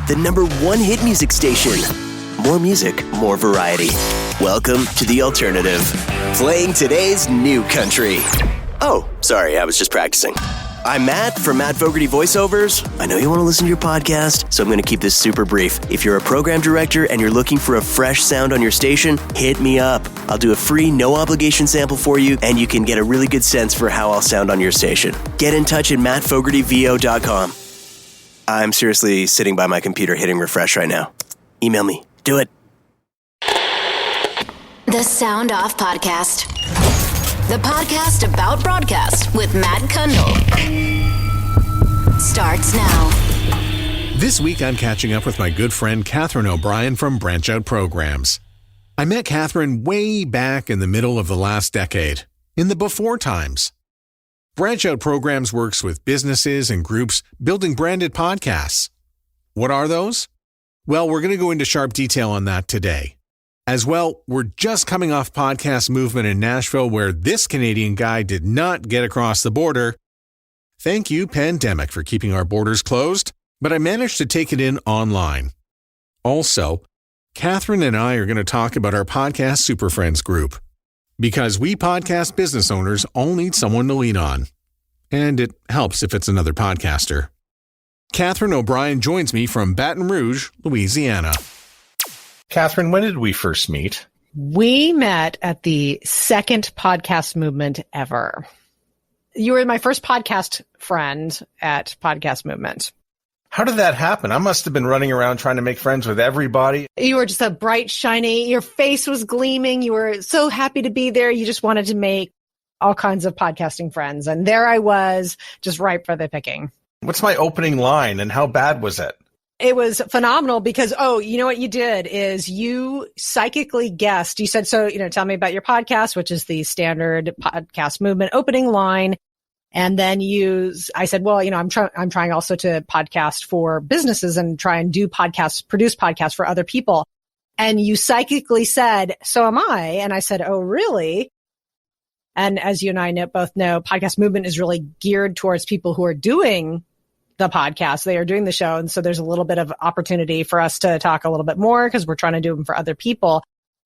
the #1 hit music station. More music, more variety. Welcome to The Alternative. Playing today's new country. Oh, sorry, I was just practicing. I'm Matt from Matt Fogarty Voiceovers. I know you want to listen to your podcast, so I'm going to keep this super brief. If you're a program director and you're looking for a fresh sound on your station, hit me up. I'll do a free, no-obligation sample for you, and you can get a really good sense for how I'll sound on your station. Get in touch at mattfogartyvo.com. I'm seriously sitting by my computer hitting refresh right now. Email me. Do it. The Sound Off Podcast. The podcast about broadcast with Matt Kundle. Starts now. This week I'm catching up with my good friend Catherine O'Brien from Branch Out Programs. I met Catherine way back in the middle of the last decade, in the before times. Branch Out Programs works with businesses and groups building branded podcasts. What are those? Well, we're going to go into sharp detail on that today. As well, we're just coming off podcast movement in Nashville where this Canadian guy did not get across the border. Thank you, pandemic, for keeping our borders closed, but I managed to take it in online. Also, Catherine and I are going to talk about our podcast Super Friends group, because we podcast business owners all need someone to lean on. And it helps if it's another podcaster. Catherine O'Brien joins me from Baton Rouge, Louisiana. Catherine, when did we first meet? We met at the second podcast movement ever. You were my first podcast friend at Podcast Movement. How did that happen? I must have been running around trying to make friends with everybody. You were just a bright, shiny, your face was gleaming. You were so happy to be there. You just wanted to make all kinds of podcasting friends. And there I was, just ripe for the picking. What's my opening line and how bad was it? It was phenomenal because, you know what you did is you psychically guessed. You said, tell me about your podcast, which is the standard Podcast Movement opening line. And then I said, well, I'm trying also to podcast for businesses and try and do podcasts, produce podcasts for other people. And you psychically said, so am I. And I said, oh, really? And as you and I both know, Podcast Movement is really geared towards people who are doing the podcast. They are doing the show. And so there's a little bit of opportunity for us to talk a little bit more because we're trying to do them for other people.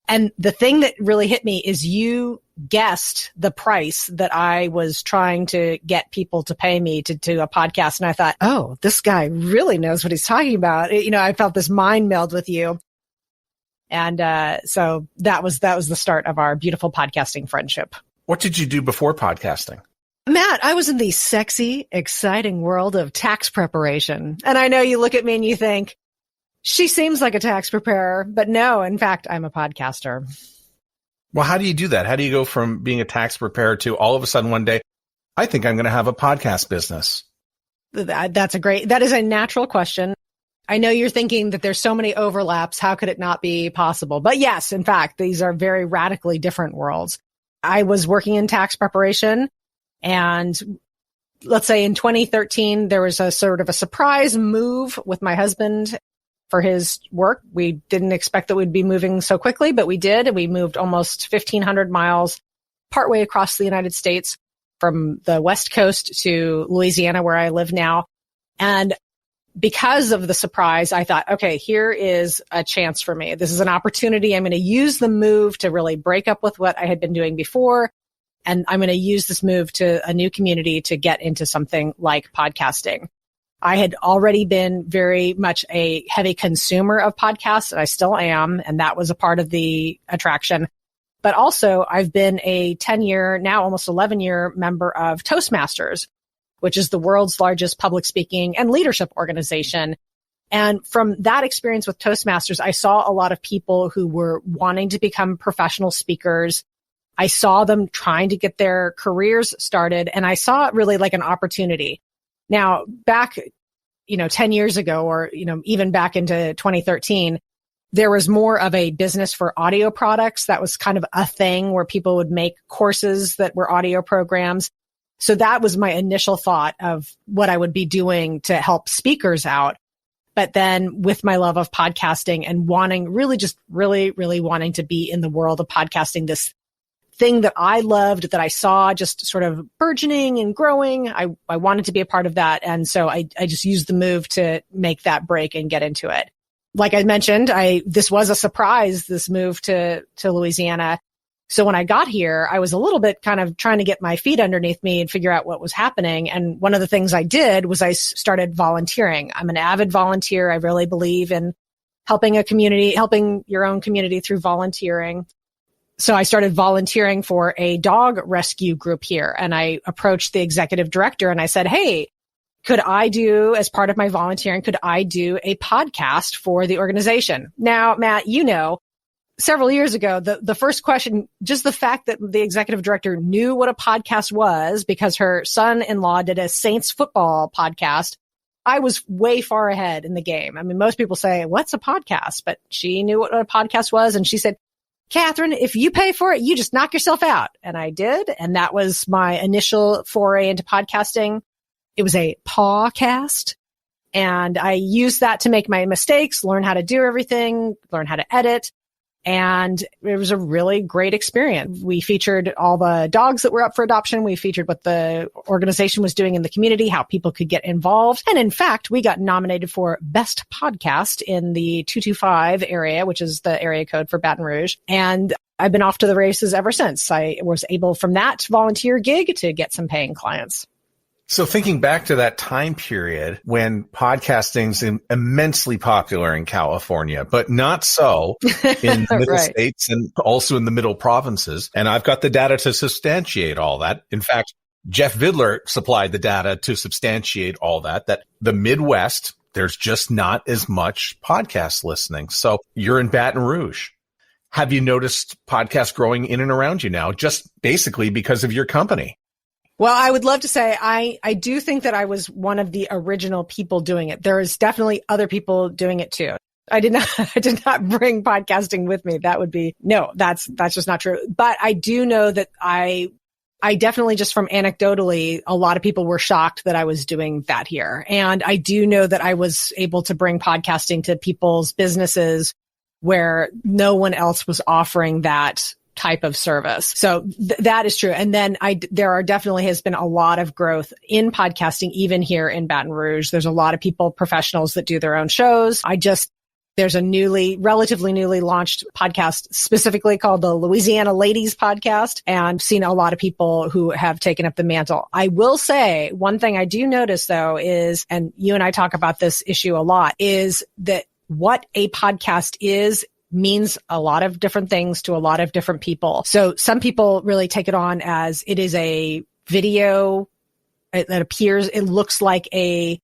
And the thing that really hit me is you guessed the price that I was trying to get people to pay me to do a podcast. And I thought, oh, this guy really knows what he's talking about. I felt this mind meld with you. And so that was the start of our beautiful podcasting friendship. What did you do before podcasting? Matt, I was in the sexy, exciting world of tax preparation. And I know you look at me and you think, she seems like a tax preparer, but no, in fact, I'm a podcaster. Well, how do you do that? How do you go from being a tax preparer to all of a sudden one day, I think I'm going to have a podcast business? That is a natural question. I know you're thinking that there's so many overlaps. How could it not be possible? But yes, in fact, these are very radically different worlds. I was working in tax preparation. And let's say in 2013, there was a sort of a surprise move with my husband for his work. We didn't expect that we'd be moving so quickly, but we did. And we moved almost 1,500 miles partway across the United States from the West Coast to Louisiana, where I live now. And because of the surprise, I thought, okay, here is a chance for me. This is an opportunity. I'm going to use the move to really break up with what I had been doing before. And I'm going to use this move to a new community to get into something like podcasting. I had already been very much a heavy consumer of podcasts, and I still am. And that was a part of the attraction. But also, I've been a 10-year, now almost 11-year member of Toastmasters, which is the world's largest public speaking and leadership organization. And from that experience with Toastmasters, I saw a lot of people who were wanting to become professional speakers. I saw them trying to get their careers started, and I saw it really like an opportunity. Now, back, 10 years ago, or, even back into 2013, there was more of a business for audio products. That was kind of a thing where people would make courses that were audio programs. So that was my initial thought of what I would be doing to help speakers out. But then with my love of podcasting and wanting, really wanting to be in the world of podcasting, this thing that I loved, that I saw just sort of burgeoning and growing. I wanted to be a part of that. And so I just used the move to make that break and get into it. Like I mentioned, this was a surprise, this move to Louisiana. So when I got here, I was a little bit kind of trying to get my feet underneath me and figure out what was happening. And one of the things I did was I started volunteering. I'm an avid volunteer. I really believe in helping your own community through volunteering. So I started volunteering for a dog rescue group here. And I approached the executive director and I said, hey, could I do, as part of my volunteering, could I do a podcast for the organization? Now, Matt, several years ago, the first question, just the fact that the executive director knew what a podcast was because her son-in-law did a Saints football podcast, I was way far ahead in the game. I mean, most people say, what's a podcast? But she knew what a podcast was. And she said, Catherine, if you pay for it, you just knock yourself out. And I did. And that was my initial foray into podcasting. It was a pawcast. And I used that to make my mistakes, learn how to do everything, learn how to edit. And it was a really great experience. We featured all the dogs that were up for adoption. We featured what the organization was doing in the community, how people could get involved. And in fact, we got nominated for Best Podcast in the 225 area, which is the area code for Baton Rouge. And I've been off to the races ever since. I was able from that volunteer gig to get some paying clients. So thinking back to that time period when podcasting's immensely popular in California, but not so in the middle states and also in the middle provinces. And I've got the data to substantiate all that. In fact, Jeff Vidler supplied the data to substantiate all that the Midwest, there's just not as much podcast listening. So you're in Baton Rouge. Have you noticed podcasts growing in and around you now, just basically because of your company? Well, I would love to say I do think that I was one of the original people doing it. There is definitely other people doing it too. I did not bring podcasting with me. That's just not true. But I do know that I definitely, just from anecdotally, a lot of people were shocked that I was doing that here. And I do know that I was able to bring podcasting to people's businesses where no one else was offering that type of service. So that is true. And then there definitely has been a lot of growth in podcasting, even here in Baton Rouge. There's a lot of professionals that do their own shows. There's a relatively newly launched podcast specifically called the Louisiana Ladies Podcast, and seen a lot of people who have taken up the mantle. I will say one thing I do notice though is, and you and I talk about this issue a lot, is that what a podcast means a lot of different things to a lot of different people. So some people really take it on as it is a video it looks like a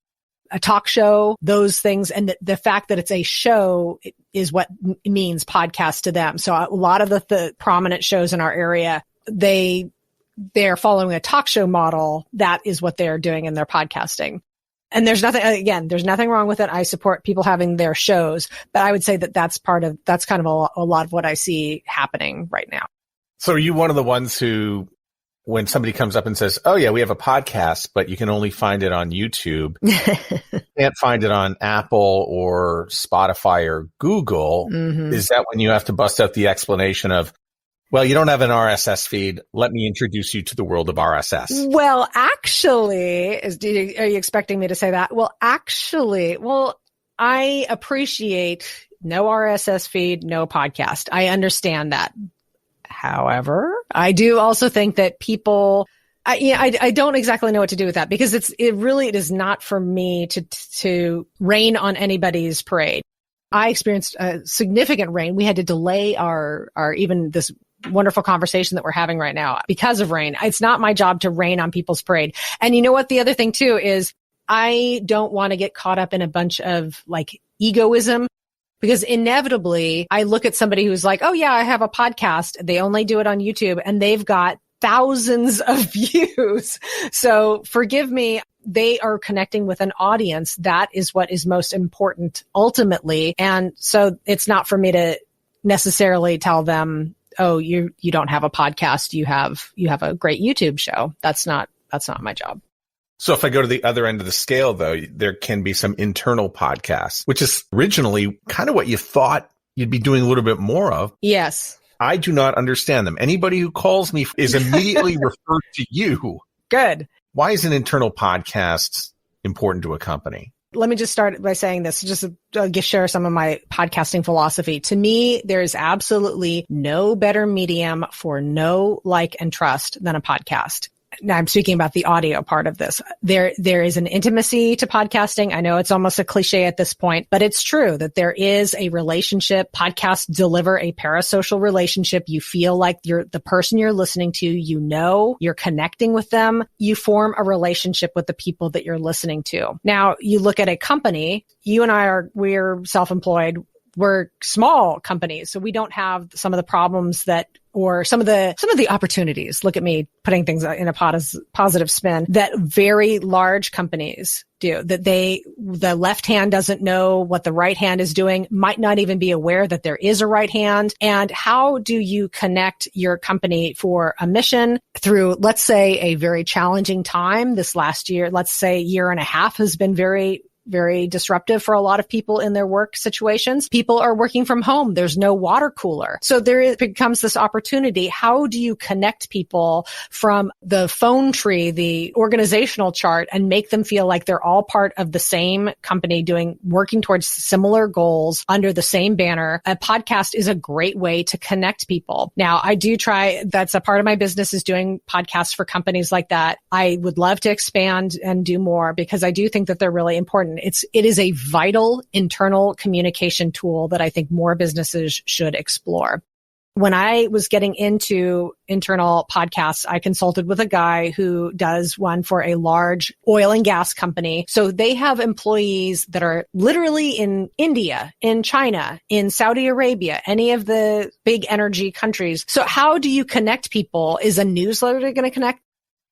talk show, those things. And the fact that it's a show is what means podcast to them. So a lot of the prominent shows in our area, they're following a talk show model. That is what they're doing in their podcasting. And there's nothing wrong with it. I support people having their shows, but I would say that's kind of a lot of what I see happening right now. So are you one of the ones who, when somebody comes up and says, oh yeah, we have a podcast, but you can only find it on YouTube, can't find it on Apple or Spotify or Google. Mm-hmm. Is that when you have to bust out the explanation of, well, you don't have an RSS feed. Let me introduce you to the world of RSS. Well, actually, are you expecting me to say that? Well, I appreciate no RSS feed, no podcast. I understand that. However, I do also think that people, I don't exactly know what to do with that, because it is not for me to rain on anybody's parade. I experienced a significant rain. We had to delay our even this wonderful conversation that we're having right now because of rain. It's not my job to rain on people's parade. And you know what? The other thing too is I don't want to get caught up in a bunch of like egoism, because inevitably I look at somebody who's like, oh yeah, I have a podcast. They only do it on YouTube and they've got thousands of views. So forgive me. They are connecting with an audience. That is what is most important ultimately. And so it's not for me to necessarily tell them, oh, you don't have a podcast. You have a great YouTube show. That's not my job. So if I go to the other end of the scale, though, there can be some internal podcasts, which is originally kind of what you thought you'd be doing a little bit more of. Yes. I do not understand them. Anybody who calls me is immediately referred to you. Good. Why is an internal podcast important to a company? Let me just start by saying this, just to share some of my podcasting philosophy. To me, there is absolutely no better medium for know, like, and trust than a podcast. Now I'm speaking about the audio part of this. There is an intimacy to podcasting. I know it's almost a cliche at this point, but it's true that there is a relationship. Podcasts deliver a parasocial relationship. You feel like the person you're listening to, you're connecting with them. You form a relationship with the people that you're listening to. Now you look at a company, you and we're self-employed. We're small companies, so we don't have some of the problems or some of the opportunities. Look at me putting things in a positive spin that very large companies do, that the left hand doesn't know what the right hand is doing, might not even be aware that there is a right hand. And how do you connect your company for a mission through, let's say, a very challenging time? This last year, let's say year and a half, has been very disruptive for a lot of people in their work situations. People are working from home. There's no water cooler. So there becomes this opportunity. How do you connect people from the phone tree, the organizational chart, and make them feel like they're all part of the same company working towards similar goals under the same banner? A podcast is a great way to connect people. Now, I do that's a part of my business, is doing podcasts for companies like that. I would love to expand and do more because I do think that they're really important. It is a vital internal communication tool that I think more businesses should explore. When I was getting into internal podcasts, I consulted with a guy who does one for a large oil and gas company. So they have employees that are literally in India, in China, in Saudi Arabia, any of the big energy countries. So how do you connect people? Is a newsletter going to connect?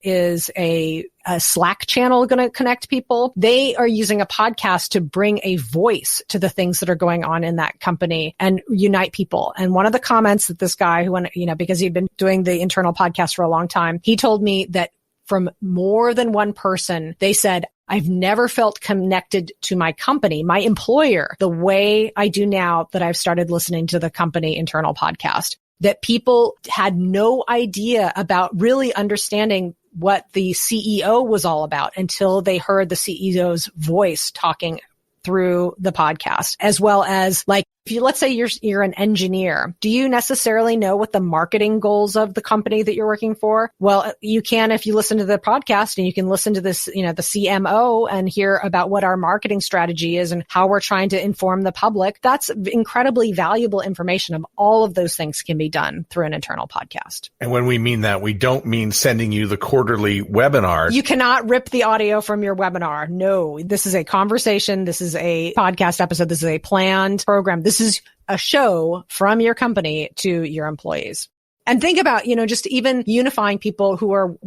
Is a Slack channel going to connect people? They are using a podcast to bring a voice to the things that are going on in that company and unite people. And one of the comments that this guy because he'd been doing the internal podcast for a long time, he told me that from more than one person, they said, I've never felt connected to my company, my employer, the way I do now that I've started listening to the company internal podcast. That people had no idea about really understanding what the CEO was all about until they heard the CEO's voice talking through the podcast, as well as let's say you're an engineer. Do you necessarily know what the marketing goals of the company that you're working for? Well, you can if you listen to the podcast, and you can listen to this, the CMO, and hear about what our marketing strategy is and how we're trying to inform the public. That's incredibly valuable information. Of all of those things can be done through an internal podcast. And when we mean that, we don't mean sending you the quarterly webinar. You cannot rip the audio from your webinar. No, this is a conversation. This is a podcast episode. This is a planned program. This is a show from your company to your employees. And think about, just even unifying people who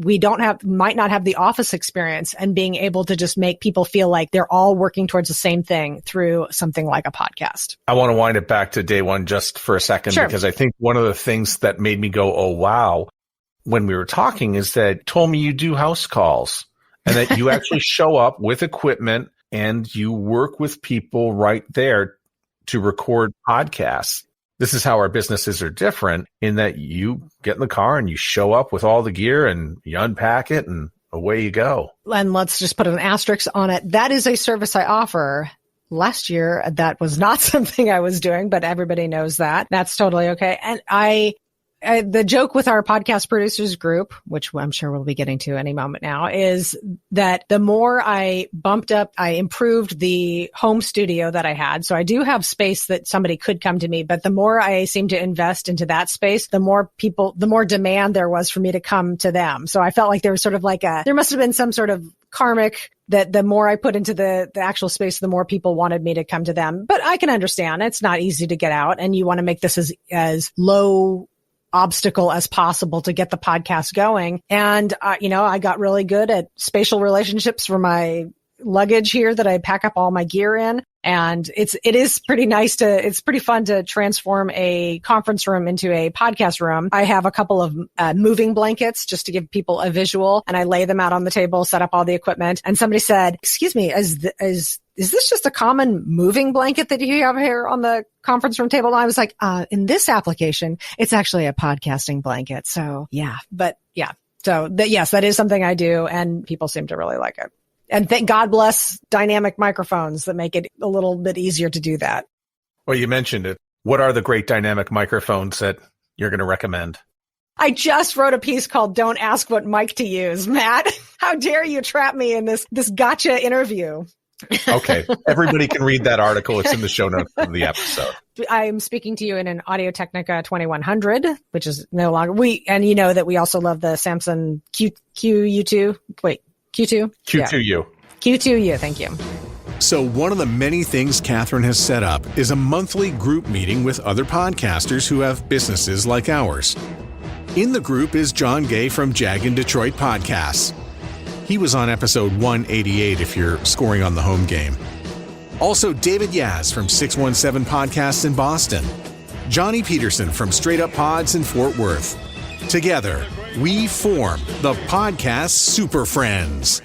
might not have the office experience, and being able to just make people feel like they're all working towards the same thing through something like a podcast. I want to wind it back to day one just for a second, sure. Because I think one of the things that made me go, oh, wow, when we were talking is that you told me you do house calls and that you actually show up with equipment and you work with people right there to record podcasts. This is how our businesses are different, in that you get in the car and you show up with all the gear and you unpack it and away you go. And let's just put an asterisk on it. That is a service I offer. Last year, that was not something I was doing, but everybody knows that. That's totally okay. And the joke with our podcast producers group, which I'm sure we'll be getting to any moment now, is that the more I improved the home studio that I had. So I do have space that somebody could come to me, but the more I seem to invest into that space, the more demand there was for me to come to them. So I felt like there was sort of there must have been some sort of karmic that the more I put into the actual space, the more people wanted me to come to them. But I can understand it's not easy to get out, and you want to make this as low obstacle as possible to get the podcast going. And, I got really good at spatial relationships for my luggage here that I pack up all my gear in. And it is pretty nice it's pretty fun to transform a conference room into a podcast room. I have a couple of moving blankets just to give people a visual, and I lay them out on the table, set up all the equipment. And somebody said, excuse me, is this just a common moving blanket that you have here on the conference room table? And I was like, in this application, it's actually a podcasting blanket. So yeah, yes, that is something I do, and people seem to really like it. And thank God bless dynamic microphones that make it a little bit easier to do that. Well, you mentioned it. What are the great dynamic microphones that you're going to recommend? I just wrote a piece called Don't Ask What Mic to Use, Matt. How dare you trap me in this gotcha interview? Okay. Everybody can read that article. It's in the show notes of the episode. I'm speaking to you in an Audio-Technica 2100, which is no longer and you know that we also love the Samson QU2. Wait. Q2? Q2U. Yeah. Q2U, thank you. So one of the many things Catherine has set up is a monthly group meeting with other podcasters who have businesses like ours. In the group is John Gay from Jag in Detroit Podcasts. He was on episode 188 if you're scoring on the home game. Also David Yaz from 617 Podcasts in Boston. Johnny Peterson from Straight Up Pods in Fort Worth. Together, we form the Podcast Super Friends.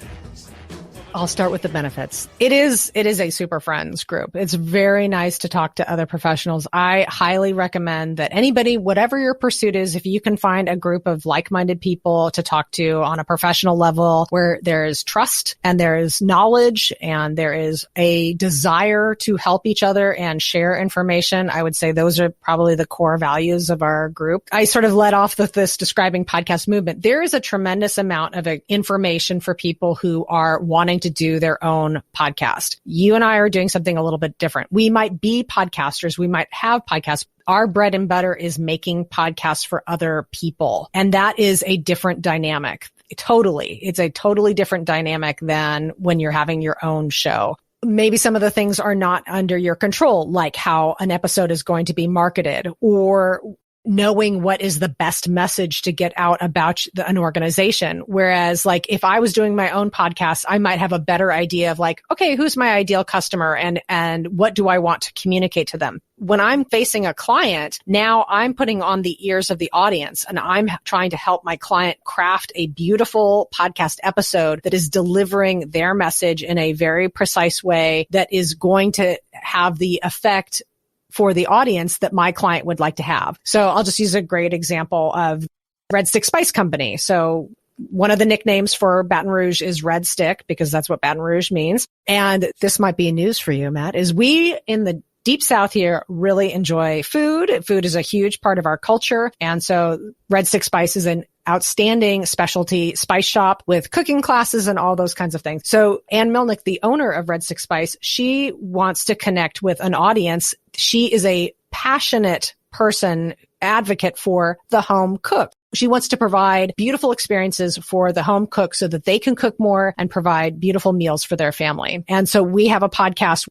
I'll start with the benefits. It is a super friends group. It's very nice to talk to other professionals. I highly recommend that anybody, whatever your pursuit is, if you can find a group of like-minded people to talk to on a professional level where there is trust and there is knowledge and there is a desire to help each other and share information, I would say those are probably the core values of our group. I sort of led off with this describing podcast movement. There is a tremendous amount of information for people who are wanting to do their own podcast. You and I are doing something a little bit different. We might be podcasters. We might have podcasts. Our bread and butter is making podcasts for other people. And that is a different dynamic. Totally. It's a totally different dynamic than when you're having your own show. Maybe some of the things are not under your control, like how an episode is going to be marketed or knowing what is the best message to get out about an organization. Whereas like if I was doing my own podcast, I might have a better idea of like, okay, who's my ideal customer and what do I want to communicate to them? When I'm facing a client, now I'm putting on the ears of the audience and I'm trying to help my client craft a beautiful podcast episode that is delivering their message in a very precise way that is going to have the effect for the audience that my client would like to have. So I'll just use a great example of Red Stick Spice Company. So one of the nicknames for Baton Rouge is Red Stick because that's what Baton Rouge means. And this might be news for you, Matt, is we in the Deep South here really enjoy food. Food is a huge part of our culture. And so Red Stick Spice is an outstanding specialty spice shop with cooking classes and all those kinds of things. So Ann Milnick, the owner of Red Stick Spice, she wants to connect with an audience. She is a passionate person, advocate for the home cook. She wants to provide beautiful experiences for the home cook so that they can cook more and provide beautiful meals for their family. And so we have a podcast.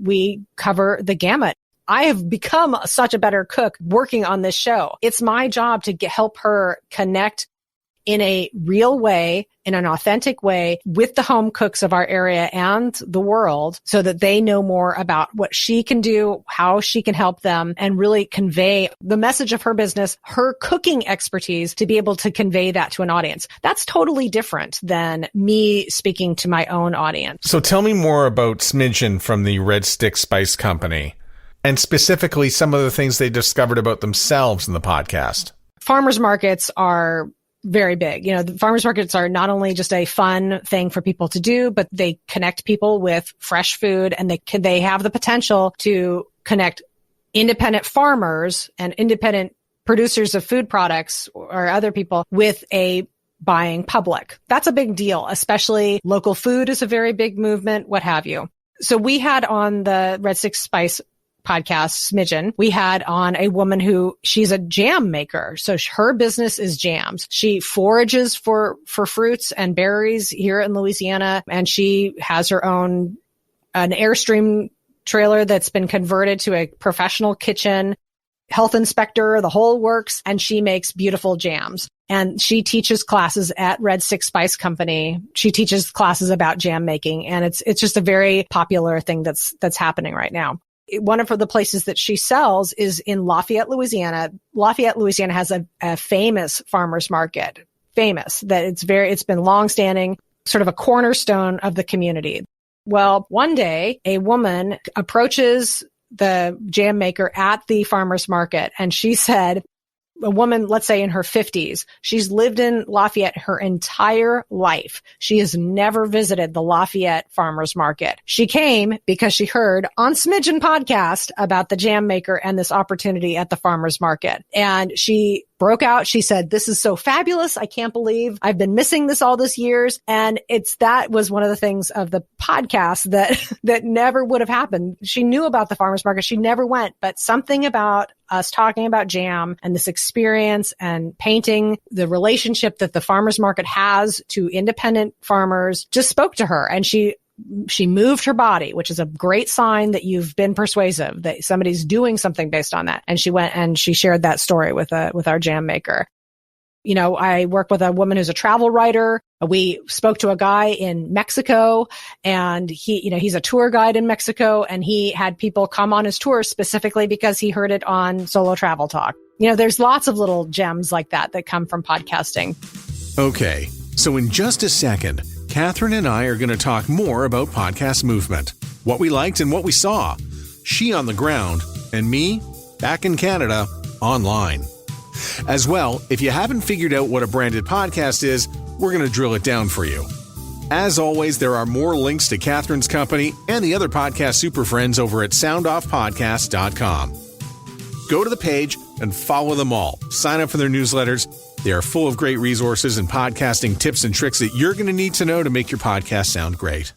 We cover the gamut. I have become such a better cook working on this show. It's my job to help her connect in a real way, in an authentic way with the home cooks of our area and the world so that they know more about what she can do, how she can help them, and really convey the message of her business, her cooking expertise to be able to convey that to an audience. That's totally different than me speaking to my own audience. So tell me more about Smidgen from the Red Stick Spice Company, and specifically some of the things they discovered about themselves in the podcast. Farmers markets are very big. You know, the farmers markets are not only just a fun thing for people to do, but they connect people with fresh food, and they have the potential to connect independent farmers and independent producers of food products or other people with a buying public. That's a big deal, especially local food is a very big movement, what have you. So we had on the Red Stick Spice podcast, Smidgen, we had on a woman who she's a jam maker. So her business is jams. She forages for fruits and berries here in Louisiana. And she has her own, an Airstream trailer that's been converted to a professional kitchen. health inspector, the whole works, and she makes beautiful jams. And she teaches classes at Red 6 Spice Company. She teaches classes about jam making, and it's just a very popular thing that's happening right now. One of the places that she sells is in Lafayette, Louisiana. Lafayette, Louisiana has a famous farmers market. Famous that it's been longstanding, sort of a cornerstone of the community. Well, one day a woman approaches the jam maker at the farmers market, and she said, a woman, let's say in her 50s, she's lived in Lafayette her entire life. She has never visited the Lafayette farmers market. She came because she heard on Smidgen podcast about the jam maker and this opportunity at the farmers market. And she broke out. She said, "This is so fabulous. I can't believe I've been missing this all these years." And that was one of the things of the podcast that never would have happened. She knew about the farmers market. She never went, but something about us talking about jam and this experience and painting the relationship that the farmers market has to independent farmers just spoke to her. And she moved her body, which is a great sign that you've been persuasive, that somebody's doing something based on that. And she went and she shared that story with our jam maker. You know, I work with a woman who's a travel writer. We spoke to a guy in Mexico, and he's a tour guide in Mexico, and he had people come on his tour specifically because he heard it on Solo Travel Talk. You know, there's lots of little gems like that come from podcasting. Okay, so in just a second, Catherine and I are going to talk more about podcast movement, what we liked and what we saw. She on the ground, and me back in Canada online. As well, if you haven't figured out what a branded podcast is, we're going to drill it down for you. As always, there are more links to Catherine's company and the other podcast super friends over at soundoffpodcast.com. Go to the page and follow them all. Sign up for their newsletters. They are full of great resources and podcasting tips and tricks that you're going to need to know to make your podcast sound great.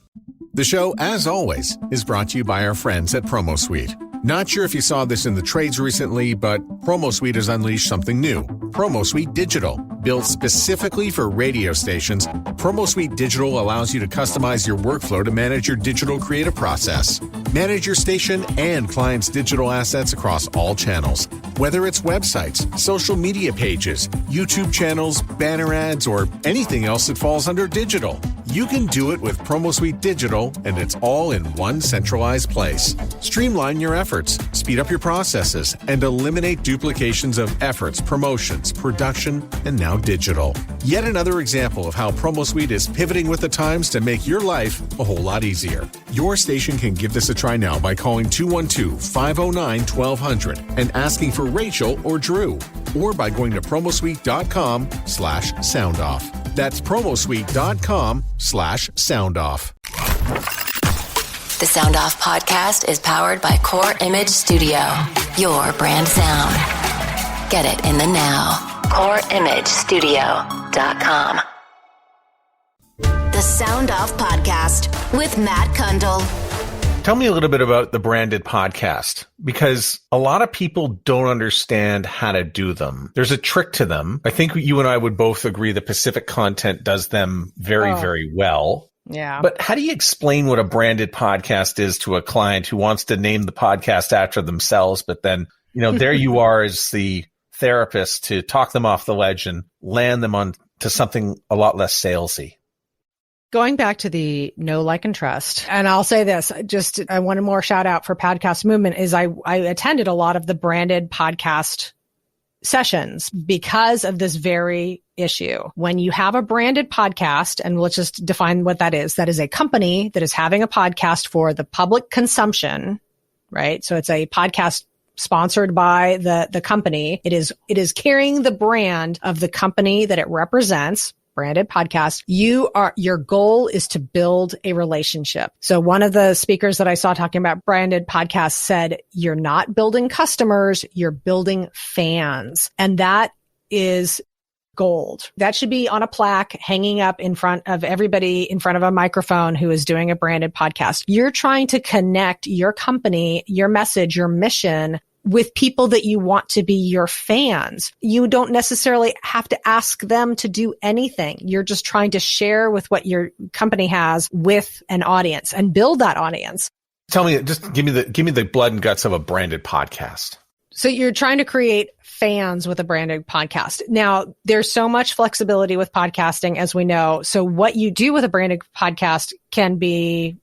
The show, as always, is brought to you by our friends at Promo Suite. Not sure if you saw this in the trades recently, but Promo Suite has unleashed something new. Promo Suite Digital. Built specifically for radio stations, Promo Suite Digital allows you to customize your workflow to manage your digital creative process. Manage your station and clients' digital assets across all channels. Whether it's websites, social media pages, YouTube channels, banner ads, or anything else that falls under digital. You can do it with Promo Suite Digital, and it's all in one centralized place. Streamline your efforts, speed up your processes, and eliminate duplications of efforts, promotions, production, and now digital. Yet another example of how Promo Suite is pivoting with the times to make your life a whole lot easier. Your station can give this a try now by calling 212-509-1200 and asking for Rachel or Drew, or by going to promosuite.com/soundoff. That's promosuite.com/soundoff. The Sound Off podcast is powered by Core Image Studio, your brand sound. Get it in the now. CoreImageStudio.com. The Sound Off podcast with Matt Kundle. Tell me a little bit about the branded podcast, because a lot of people don't understand how to do them. There's a trick to them. I think you and I would both agree that Pacific Content does them very, very well. Yeah. But how do you explain what a branded podcast is to a client who wants to name the podcast after themselves, but then, there you are as the therapist to talk them off the ledge and land them on to something a lot less salesy? Going back to the know, like, and trust, and I'll say this, I want more shout out for Podcast Movement is I attended a lot of the branded podcast sessions because of this very issue. When you have a branded podcast, and let's just define what that is a company that is having a podcast for the public consumption, right? So it's a podcast sponsored by the company. It is carrying the brand of the company that it represents. Branded podcast. Your goal is to build a relationship. So one of the speakers that I saw talking about branded podcasts said, you're not building customers, you're building fans. And that is gold. That should be on a plaque hanging up in front of everybody, in front of a microphone who is doing a branded podcast. You're trying to connect your company, your message, your mission with people that you want to be your fans. You don't necessarily have to ask them to do anything. You're just trying to share with what your company has with an audience and build that audience. Tell me, just give me the blood and guts of a branded podcast. So you're trying to create fans with a branded podcast. Now, there's so much flexibility with podcasting, as we know. So what you do with a branded podcast can be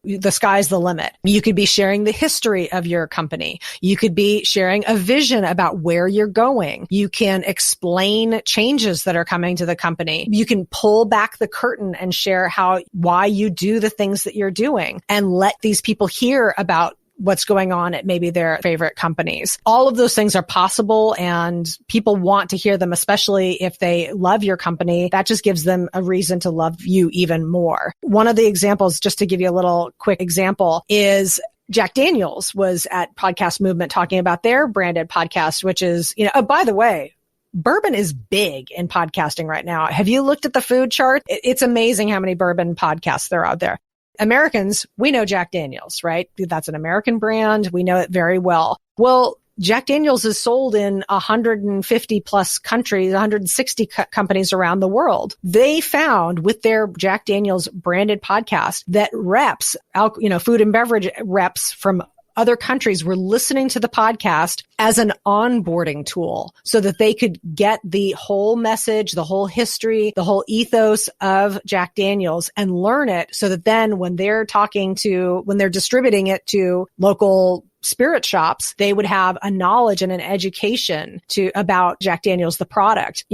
the sky's the limit. You could be sharing the history of your company. You could be sharing a vision about where you're going. You can explain changes that are coming to the company. You can pull back the curtain and share why you do the things that you're doing and let these people hear about what's going on at maybe their favorite companies. All of those things are possible and people want to hear them, especially if they love your company. That just gives them a reason to love you even more. One of the examples, just to give you a little quick example, is Jack Daniels was at Podcast Movement talking about their branded podcast, which is, by the way, bourbon is big in podcasting right now. Have you looked at the food chart? It's amazing how many bourbon podcasts there are out there. Americans, we know Jack Daniels, right? That's an American brand. We know it very well. Well, Jack Daniels is sold in 150 plus countries, 160 companies around the world. They found with their Jack Daniels branded podcast that reps, food and beverage reps from other countries were listening to the podcast as an onboarding tool so that they could get the whole message, the whole history, the whole ethos of Jack Daniels and learn it so that then when they're distributing it to local spirit shops, they would have a knowledge and an education about Jack Daniels, the product.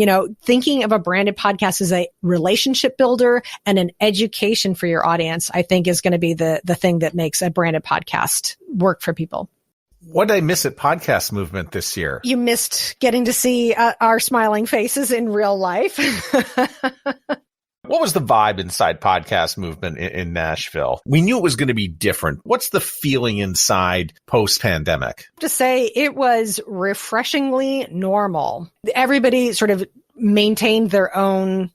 Thinking of a branded podcast as a relationship builder and an education for your audience, I think is going to be the thing that makes a branded podcast work for people. What did I miss at Podcast Movement this year? You missed getting to see our smiling faces in real life. What was the vibe inside Podcast Movement in Nashville? We knew it was going to be different. What's the feeling inside post-pandemic? To say it was refreshingly normal. Everybody sort of maintained their own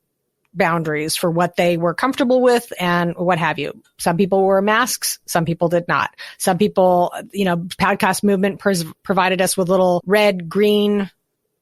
boundaries for what they were comfortable with and what have you. Some people wore masks. Some people did not. Some people, Podcast Movement provided us with little red, green,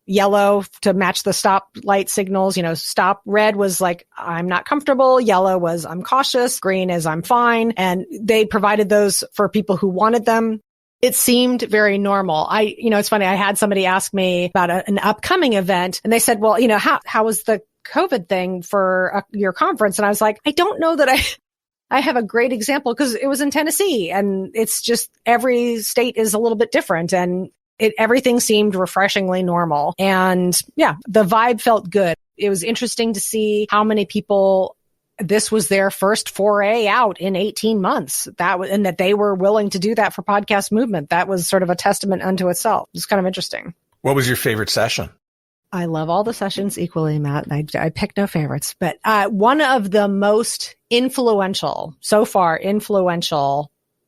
yellow to match the stop light signals. Stop red was like, I'm not comfortable. Yellow was, I'm cautious. Green is, I'm fine. And they provided those for people who wanted them. It seemed very normal. It's funny. I had somebody ask me about an upcoming event and they said, well, how was the COVID thing for your conference? And I was like, I don't know that I have a great example because it was in Tennessee and it's just every state is a little bit different and everything seemed refreshingly normal. And yeah, the vibe felt good. It was interesting to see how many people this was their first foray out in 18 months. And that they were willing to do that for Podcast Movement. That was sort of a testament unto itself. It's kind of interesting. What was your favorite session? I love all the sessions equally, Matt. I pick no favorites, but one of the most influential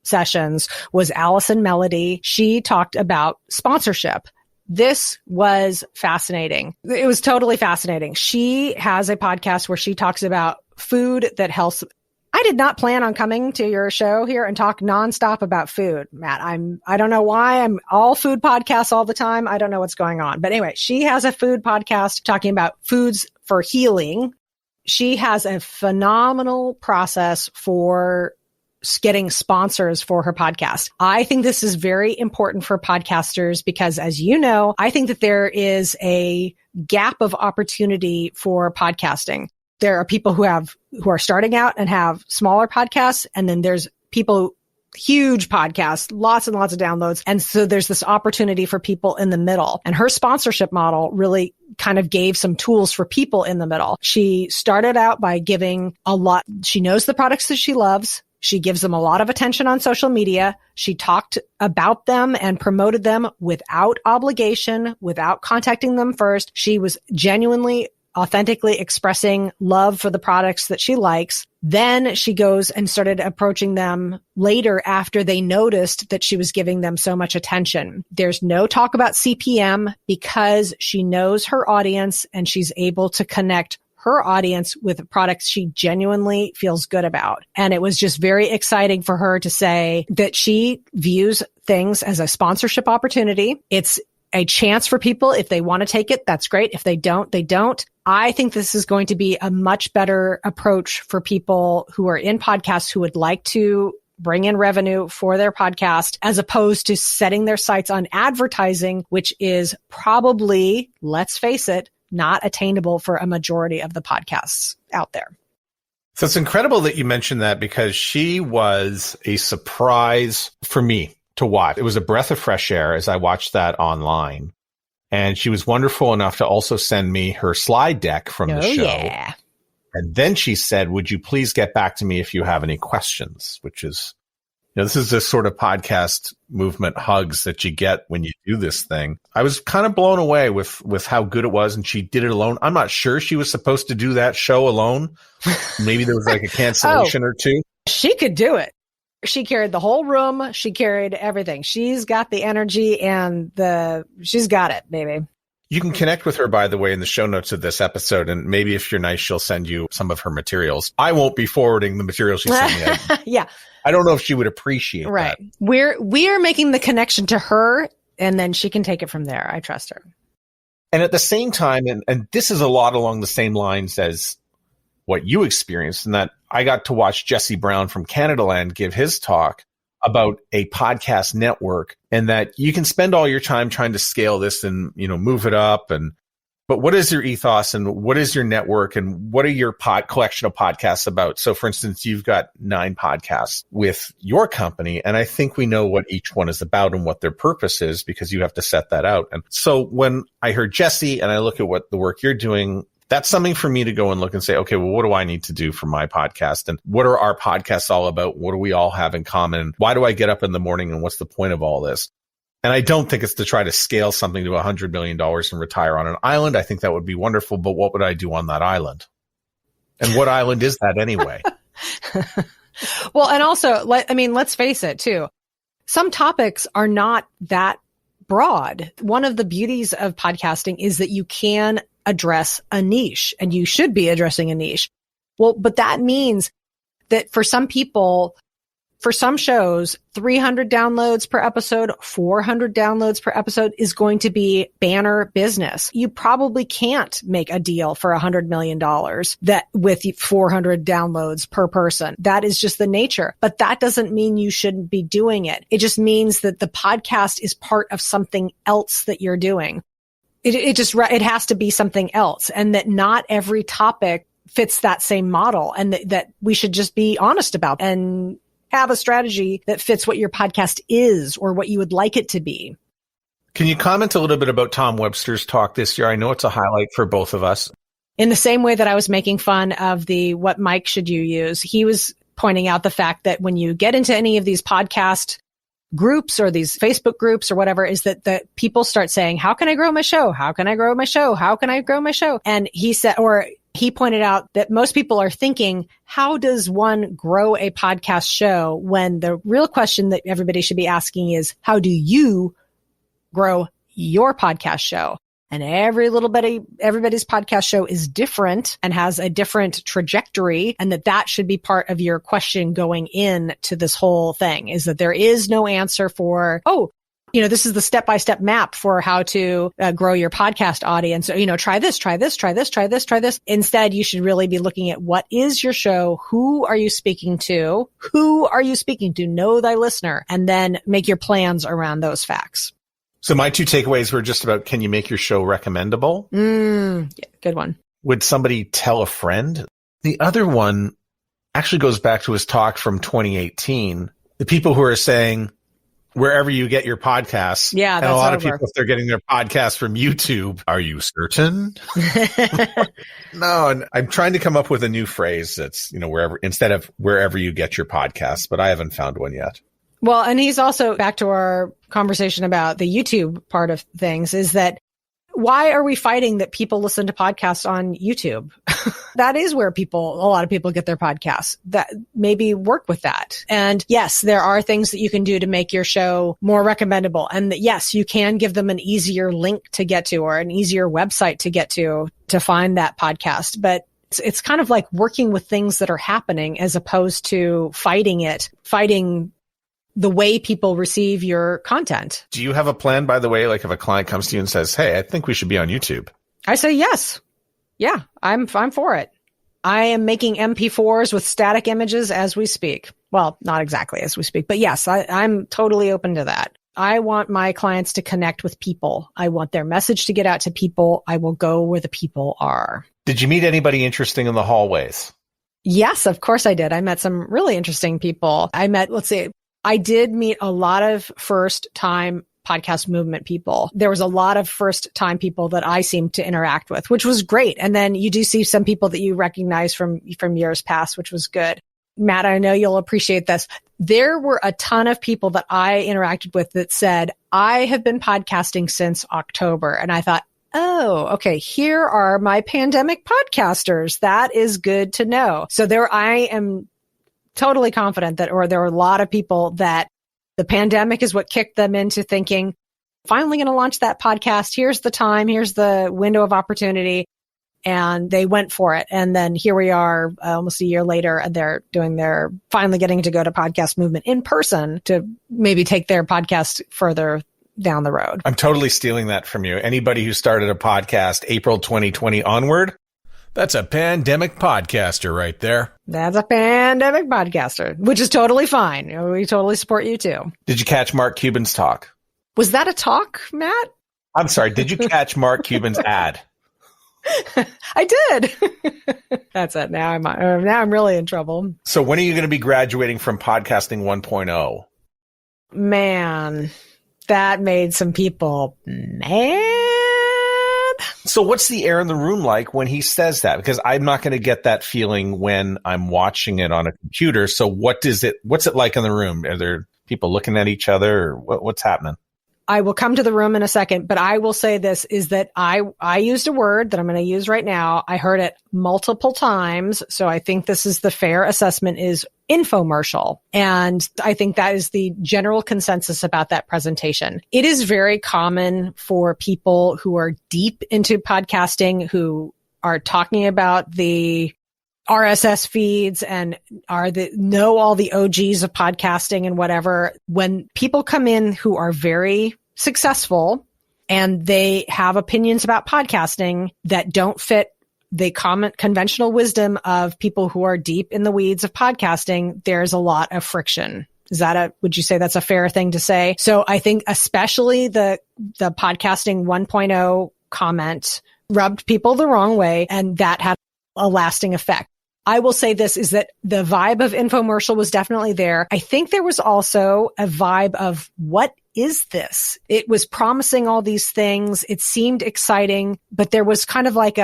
sessions was Allison Melody. She talked about sponsorship. This was fascinating. It was totally fascinating. She has a podcast where she talks about food that helps. I did not plan on coming to your show here and talk nonstop about food, Matt. I don't know why I'm all food podcasts all the time. I don't know what's going on. But anyway, she has a food podcast talking about foods for healing. She has a phenomenal process for getting sponsors for her podcast. I think this is very important for podcasters because, as you know, I think that there is a gap of opportunity for podcasting. There are people who are starting out and have smaller podcasts, and then there's people, huge podcasts, lots and lots of downloads. And so there's this opportunity for people in the middle. And her sponsorship model really kind of gave some tools for people in the middle. She started out by giving a lot. She knows the products that she loves. She gives them a lot of attention on social media. She talked about them and promoted them without obligation, without contacting them first. She was genuinely, authentically expressing love for the products that she likes. Then she goes and started approaching them later after they noticed that she was giving them so much attention. There's no talk about CPM because she knows her audience and she's able to connect her audience with products she genuinely feels good about. And it was just very exciting for her to say that she views things as a sponsorship opportunity. It's a chance for people. If they want to take it, that's great. If they don't, they don't. I think this is going to be a much better approach for people who are in podcasts who would like to bring in revenue for their podcast, as opposed to setting their sights on advertising, which is probably, let's face it, not attainable for a majority of the podcasts out there. So it's incredible that you mentioned that, because she was a surprise for me to watch. It was a breath of fresh air as I watched that online. And she was wonderful enough to also send me her slide deck from the show. Yeah. And then she said, would you please get back to me if you have any questions, which is, this is the sort of podcast movement hugs that you get when you do this thing. I was kind of blown away with how good it was, and she did it alone. I'm not sure she was supposed to do that show alone. Maybe there was like a cancellation or two. She could do it. She carried the whole room. She carried everything. She's got the energy and she's got it, baby. You can connect with her, by the way, in the show notes of this episode. And maybe if you're nice, she'll send you some of her materials. I won't be forwarding the material she sent me. Yeah. I don't know if she would appreciate that. Right. We are making the connection to her, and then she can take it from there. I trust her. And at the same time, and this is a lot along the same lines as what you experienced, in that I got to watch Jesse Brown from Canadaland give his talk about a podcast network, and that you can spend all your time trying to scale this and, move it up. But what is your ethos, and what is your network, and what are your collection of podcasts about? So for instance, you've got 9 podcasts with your company, and I think we know what each one is about and what their purpose is, because you have to set that out. And so when I heard Jesse and I look at what the work you're doing, that's something for me to go and look and say, okay, well, what do I need to do for my podcast? And what are our podcasts all about? What do we all have in common? Why do I get up in the morning, and what's the point of all this? And I don't think it's to try to scale something to $100 million and retire on an island. I think that would be wonderful, but what would I do on that island? And what island is that anyway? Well, and also, let's face it too. Some topics are not that broad. One of the beauties of podcasting is that you can address a niche, and you should be addressing a niche. Well, but that means that for some people, for some shows, 300 downloads per episode, 400 downloads per episode is going to be banner business. You probably can't make a deal for $100 million that with 400 downloads per person. That is just the nature. But that doesn't mean you shouldn't be doing it. It just means that the podcast is part of something else that you're doing. It has to be something else, and that not every topic fits that same model, and that we should just be honest about and have a strategy that fits what your podcast is or what you would like it to be. Can you comment a little bit about Tom Webster's talk this year? I know it's a highlight for both of us. In the same way that I was making fun of what mic should you use, he was pointing out the fact that when you get into any of these podcast groups or these Facebook groups or whatever, is that the people start saying, how can I grow my show? How can I grow my show? How can I grow my show? And he pointed out that most people are thinking, how does one grow a podcast show, when the real question that everybody should be asking is, how do you grow your podcast show? And everybody's podcast show is different and has a different trajectory, and that should be part of your question going in to this whole thing, is that there is no answer for, this is the step-by-step map for how to grow your podcast audience. So, try this, try this, try this, try this, try this. Instead, you should really be looking at what is your show? Who are you speaking to? Who are you speaking to? Know thy listener, and then make your plans around those facts. So my 2 takeaways were just about, can you make your show recommendable? Yeah, good one. Would somebody tell a friend? The other one actually goes back to his talk from 2018. The people who are saying, wherever you get your podcasts. Yeah, that's and a lot over. of people, if they're getting their podcasts from YouTube, are you certain? No, and I'm trying to come up with a new phrase that's, wherever, instead of wherever you get your podcasts, but I haven't found one yet. Well, and he's also back to our conversation about the YouTube part of things, is that why are we fighting that people listen to podcasts on YouTube? That is where a lot of people get their podcasts. That maybe work with that. And yes, there are things that you can do to make your show more recommendable. And yes, you can give them an easier link to get to, or an easier website to get to find that podcast. But it's kind of like working with things that are happening, as opposed to fighting the way people receive your content. Do you have a plan, by the way, like if a client comes to you and says, hey, I think we should be on YouTube? I say yes. Yeah, I'm for it. I am making MP4s with static images as we speak. Well, not exactly as we speak, but yes, I'm totally open to that. I want my clients to connect with people. I want their message to get out to people. I will go where the people are. Did you meet anybody interesting in the hallways? Yes, of course I did. I met some really interesting people. I did meet a lot of first-time podcast movement people. There was a lot of first-time people that I seemed to interact with, which was great. And then you do see some people that you recognize from years past, which was good. Matt, I know you'll appreciate this. There were a ton of people that I interacted with that said, I have been podcasting since October. And I thought, oh, okay, here are my pandemic podcasters. That is good to know. So I am totally confident that, or there are a lot of people that the pandemic is what kicked them into thinking, finally going to launch that podcast. Here's the time. Here's the window of opportunity. And they went for it. And then here we are almost a year later, and they're finally getting to go to Podcast Movement in person to maybe take their podcast further down the road. I'm totally stealing that from you. Anybody who started a podcast April 2020 onward, that's a pandemic podcaster right there. That's a pandemic podcaster, which is totally fine. We totally support you too. Did you catch Mark Cuban's talk? Was that a talk, Matt? I'm sorry. Did you catch Mark Cuban's ad? I did. That's it. Now I'm really in trouble. So when are you going to be graduating from podcasting 1.0? Man, that made some people mad. So what's the air in the room like when he says that? Because I'm not going to get that feeling when I'm watching it on a computer. So what's it like in the room? Are there people looking at each other, or what's happening? I will come to the room in a second, but I will say this is that I used a word that I'm going to use right now. I heard it multiple times. So I think this is the fair assessment is infomercial. And I think that is the general consensus about that presentation. It is very common for people who are deep into podcasting, who are talking about the RSS feeds and know all the OGs of podcasting and whatever. When people come in who are very successful and they have opinions about podcasting that don't fit the conventional wisdom of people who are deep in the weeds of podcasting, there's a lot of friction. Would you say that's a fair thing to say? So I think especially the podcasting 1.0 comment rubbed people the wrong way, and that had a lasting effect. I will say this is that the vibe of infomercial was definitely there. I think there was also a vibe of what is this? It was promising all these things. It seemed exciting, but there was kind of like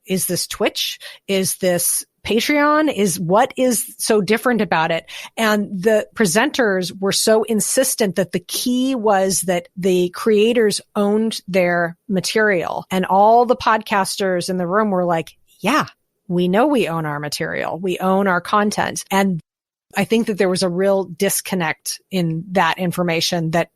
is this Twitch? Is this Patreon? What is so different about it? And the presenters were so insistent that the key was that the creators owned their material, and all the podcasters in the room were like, yeah, we know we own our material. We own our content. And I think that there was a real disconnect in that information that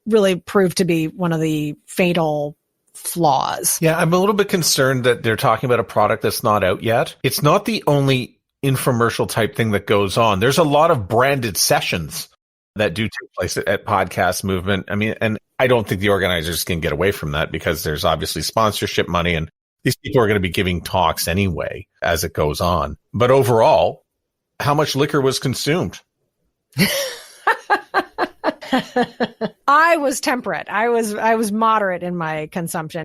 really proved to be one of the fatal flaws. Yeah, I'm a little bit concerned that they're talking about a product that's not out yet. It's not the only infomercial type thing that goes on. There's a lot of branded sessions that do take place at Podcast Movement. I mean, and I don't think the organizers can get away from that because there's obviously sponsorship money, and these people are going to be giving talks anyway as it goes on. But overall, how much liquor was consumed? I was temperate. I was moderate in my consumption.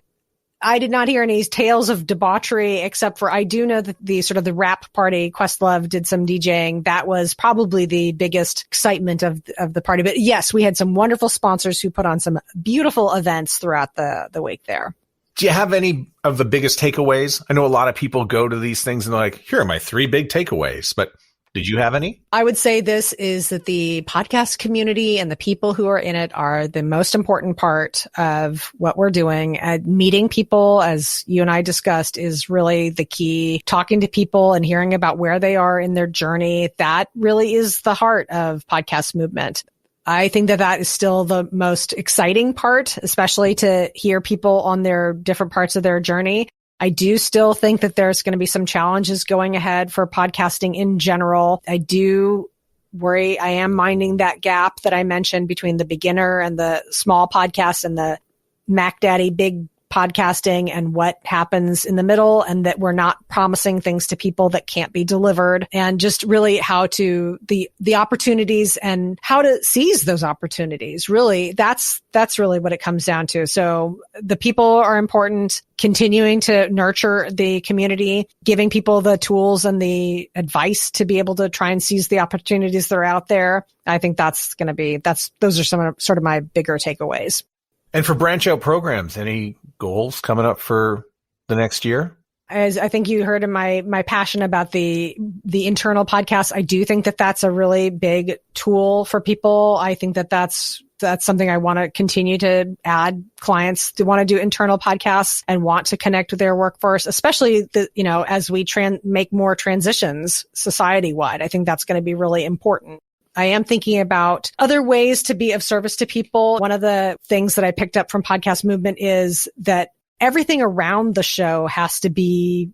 I did not hear any tales of debauchery, except for I do know that the rap party, Questlove did some DJing. That was probably the biggest excitement of the party. But yes, we had some wonderful sponsors who put on some beautiful events throughout the week there. Do you have any of the biggest takeaways? I know a lot of people go to these things and they're like, here are my 3 big takeaways, but did you have any? I would say this is that the podcast community and the people who are in it are the most important part of what we're doing. Meeting people, as you and I discussed, is really the key. Talking to people and hearing about where they are in their journey, that really is the heart of Podcast Movement. I think that is still the most exciting part, especially to hear people on their different parts of their journey. I do still think that there's going to be some challenges going ahead for podcasting in general. I do worry. I am minding that gap that I mentioned between the beginner and the small podcast and the Mac Daddy big podcasting and what happens in the middle, and that we're not promising things to people that can't be delivered, and just really how to the opportunities and how to seize those opportunities. Really, that's really what it comes down to. So the people are important, continuing to nurture the community, giving people the tools and the advice to be able to try and seize the opportunities that are out there. I think those are some of sort of my bigger takeaways. And for Branch Out Programs, any goals coming up for the next year? As I think you heard in my passion about the internal podcast, I do think that that's a really big tool for people. I think that that's something I want to continue to add clients to want to do internal podcasts and want to connect with their workforce, especially as we make more transitions society wide. I think that's going to be really important. I am thinking about other ways to be of service to people. One of the things that I picked up from Podcast Movement is that everything around the show has to be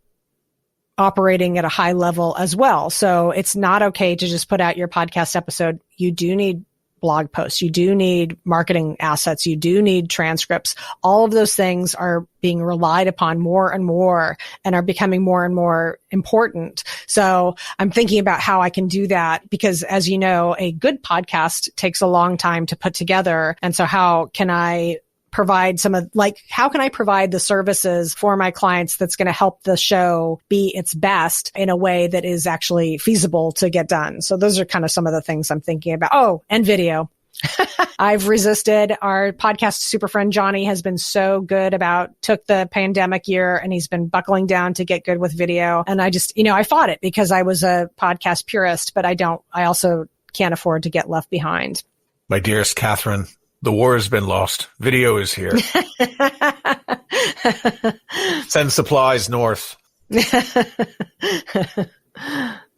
operating at a high level as well. So it's not okay to just put out your podcast episode. You do need blog posts. You do need marketing assets. You do need transcripts. All of those things are being relied upon more and more and are becoming more and more important. So I'm thinking about how I can do that because, as you know, a good podcast takes a long time to put together. And so how can I provide how can I provide the services for my clients that's going to help the show be its best in a way that is actually feasible to get done? So those are kind of some of the things I'm thinking about. Oh, and video. I've resisted. Our podcast super friend Johnny has been so good took the pandemic year and he's been buckling down to get good with video. And I just, I fought it because I was a podcast purist, but I also can't afford to get left behind. My dearest Catherine, the war has been lost. Video is here. Send supplies north.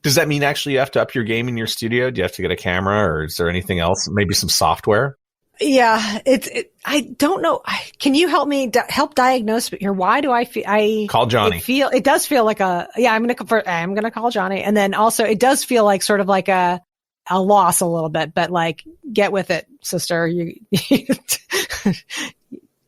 Does that mean actually you have to up your game in your studio? Do you have to get a camera, or is there anything else? Maybe some software? Yeah, I don't know. Can you help me help diagnose here? Why do I feel call Johnny? It does feel like I'm going to call Johnny. And then also it does feel like sort of like a loss a little bit, but like, get with it, sister.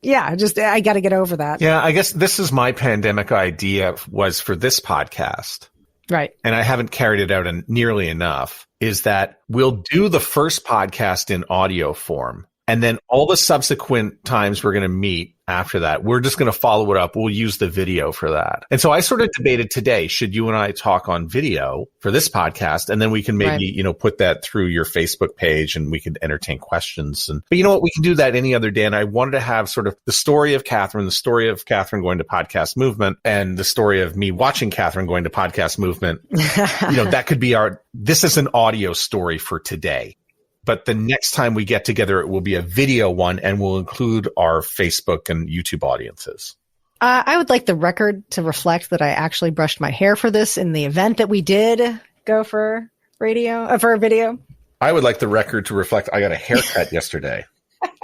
Yeah, I got to get over that. Yeah, I guess this is my pandemic idea was for this podcast. Right. And I haven't carried it out nearly enough, is that we'll do the first podcast in audio form. And then all the subsequent times we're going to meet after that, we're just going to follow it up. We'll use the video for that. And so I sort of debated today, should you and I talk on video for this podcast? And then we can maybe, put that through your Facebook page and we can entertain questions. But you know what? We can do that any other day. And I wanted to have sort of the story of Catherine going to Podcast Movement, and the story of me watching Catherine going to Podcast Movement. That could be this is an audio story for today. But the next time we get together, it will be a video one, and we'll include our Facebook and YouTube audiences. I would like the record to reflect that I actually brushed my hair for this in the event that we did go for video. I would like the record to reflect I got a haircut yesterday.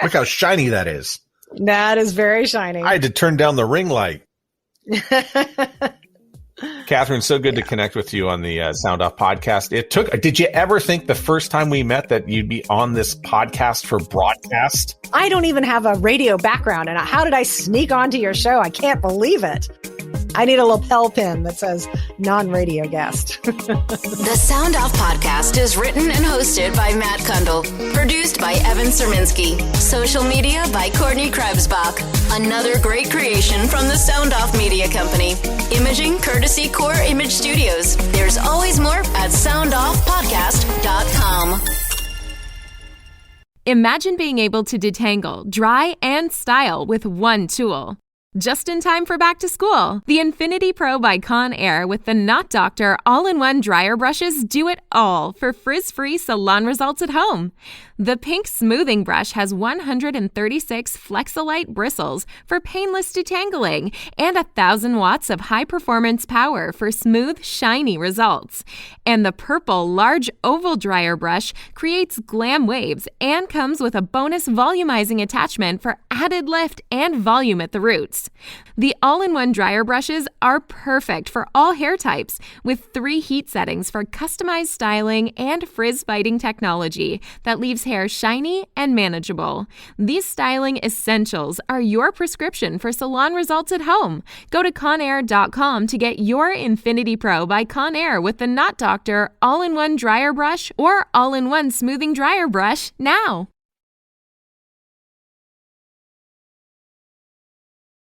Look how shiny that is. That is very shiny. I had to turn down the ring light. Catherine, so good to connect with you on the Sound Off podcast. Did you ever think the first time we met that you'd be on this podcast for broadcast? I don't even have a radio background. And how did I sneak onto your show? I can't believe it. I need a lapel pin that says non-radio guest. The Sound Off podcast is written and hosted by Matt Kundle. Produced by Evan Serminski. Social media by Courtney Krebsbach. Another great creation from the Sound Off Media Company. Imaging courtesy Core Image Studios. There's always more at soundoffpodcast.com. Imagine being able to detangle, dry, and style with one tool. Just in time for back to school, the Infinity Pro by Conair with the Knot Doctor all-in-one dryer brushes do it all for frizz-free salon results at home. The pink smoothing brush has 136 Flexolite bristles for painless detangling and 1,000 watts of high-performance power for smooth, shiny results. And the purple large oval dryer brush creates glam waves and comes with a bonus volumizing attachment for added lift and volume at the roots. use. The all-in-one dryer brushes are perfect for all hair types, with 3 heat settings for customized styling and frizz-fighting technology that leaves hair shiny and manageable. These styling essentials are your prescription for salon results at home. Go to Conair.com to get your Infinity Pro by Conair with the Knot Doctor all-in-one dryer brush or all-in-one smoothing dryer brush now.